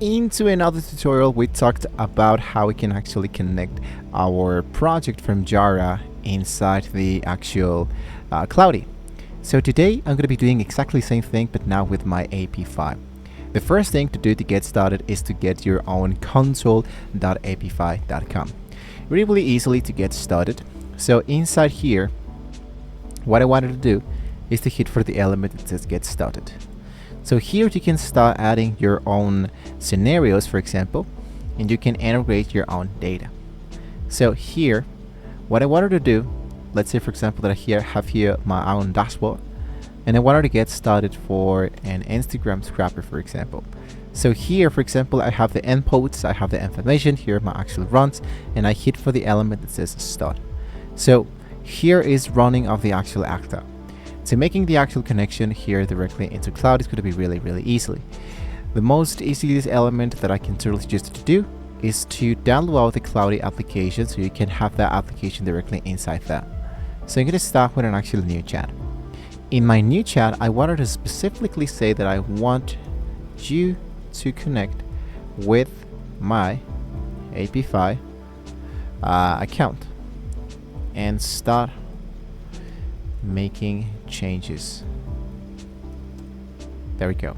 into another tutorial, we talked about how we can actually connect our project from Jara inside the actual Cloudy. So today I'm going to be doing exactly the same thing, but now with my Apify. The first thing to do to get started is to get your own console.apify.com. Really easily to get started. So inside here, what I wanted to do is to hit for the element that says get started. So here you can start adding your own scenarios, for example, and you can integrate your own data. So here, what I wanted to do, let's say for example that I have here my own dashboard, and I wanted to get started for an Instagram scrapper, for example. So here, for example, I have the inputs, I have the information, here my actual runs, and I hit for the element that says start. So here is running of the actual actor. So making the actual connection here directly into Cloud is going to be really easily. The most easiest element that I can totally suggest to do is to download the Cloudy application so you can have that application directly inside that. So I'm going to start with an actual new chat. In my new chat, I wanted to specifically say that I want you to connect with my Apify account and start making changes. There we go.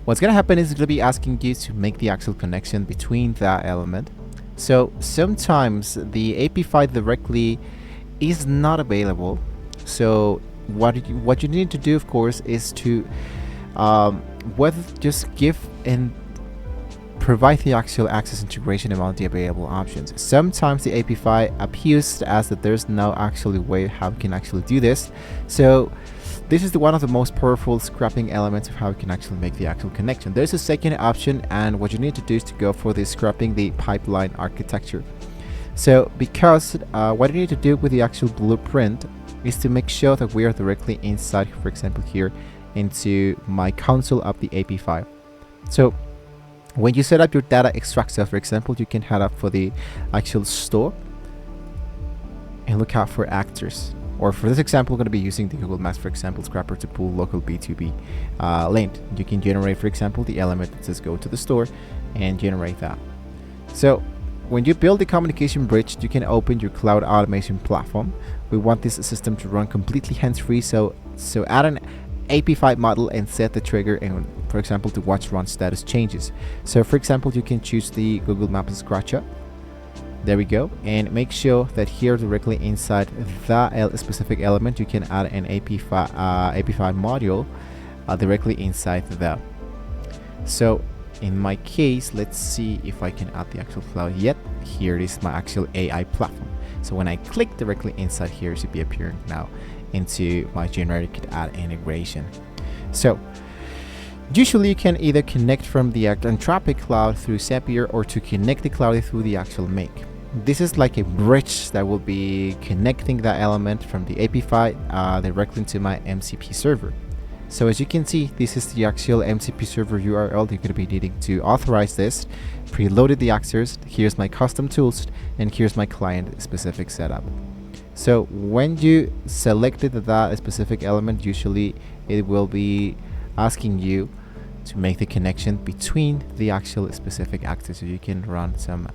What's gonna happen is it's gonna be asking you to make the actual connection between that element. So sometimes the Apify directly is not available. So what you need to do, of course, is to just give and provide the actual access integration among the available options. Sometimes the Apify appears as that there's no actually way how we can actually do this. So this is one of the most powerful scrapping elements of how we can actually make the actual connection. There's a second option, and what you need to do is to go for the scrapping the pipeline architecture. So because what you need to do with the actual blueprint is to make sure that we are directly inside, for example here, into my console of the Apify. So when you set up your data extractor, for example, you can head up for the actual store and look out for actors. Or for this example, we're going to be using the Google Maps, for example, scrapper to pull local B2B link. You can generate, for example, the element that says go to the store and generate that. So when you build the communication bridge, you can open your cloud automation platform. We want this system to run completely hands-free, so add an Apify model and set the trigger, and for example to watch run status changes. So for example, you can choose the Google Maps Scratcher. There we go, and make sure that here directly inside that specific element you can add an Apify module directly inside that. So in my case, let's see if I can add the actual cloud yet. Here is my actual AI platform. So when I click directly inside here, it should be appearing now into my generic ad integration. So usually you can either connect from the Anthropic cloud through Zapier or to connect the cloud through the actual make. This is like a bridge that will be connecting that element from the Apify directly into my MCP server. So as you can see, this is the actual MCP server URL. You're going to be needing to authorize this, preloaded the access. Here's my custom tools, and here's my client specific setup. So when you selected that specific element, usually it will be asking you to make the connection between the actual specific actors. So you can run some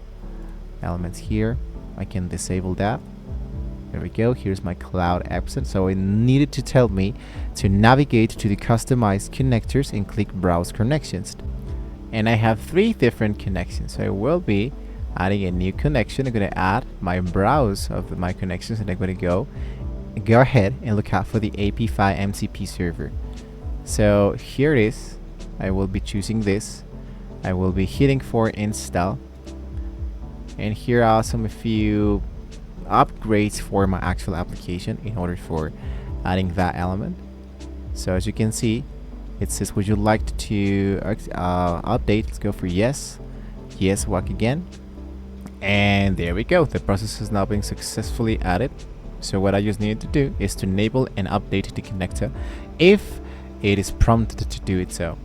elements here. I can disable that. There we go. Here's my cloud absent. So it needed to tell me to navigate to the customized connectors and click browse connections. And I have 3 different connections. So I will be adding a new connection. I'm going to add my browse of my connections, and I'm going to go ahead and look out for the Apify MCP server. So here it is. I will be choosing this. I will be hitting for install, and here are a few upgrades for my actual application in order for adding that element. So as you can see, it says would you like to update. Let's go for yes, walk again. And there we go, the process has now been successfully added. So what I just needed to do is to enable and update the connector if it is prompted to do it so.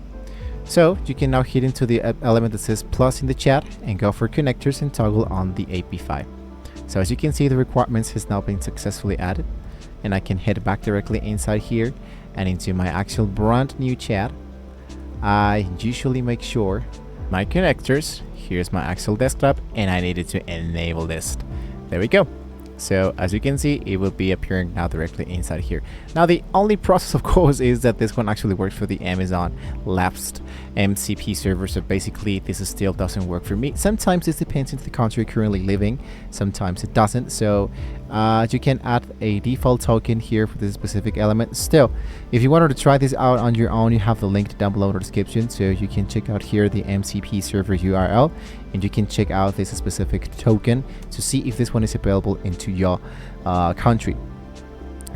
So you can now hit into the element that says plus in the chat and go for connectors and toggle on the Apify. So as you can see, the requirements has now been successfully added, and I can head back directly inside here and into my actual brand new chat. I usually make sure my connectors. Here's my actual desktop, and I needed to enable this. There we go. So as you can see, it will be appearing now directly inside here. Now the only process, of course, is that this one actually works for the Amazon lapsed MCP server. So basically this still doesn't work for me. Sometimes this depends on the country you're currently living, sometimes it doesn't. So you can add a default token here for this specific element. Still, if you wanted to try this out on your own, you have the link down below in the description, so you can check out here the MCP server URL, and you can check out this specific token to see if this one is available into your country.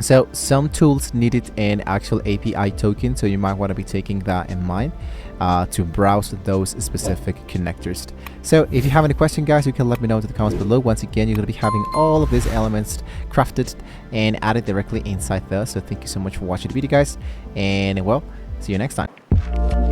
So some tools needed an actual API token, so you might want to be taking that in mind to browse those specific connectors. So if you have any question, guys, you can let me know in the comments below. Once again, you're going to be having all of these elements crafted and added directly inside there. So thank you so much for watching the video, guys, and well, see you next time.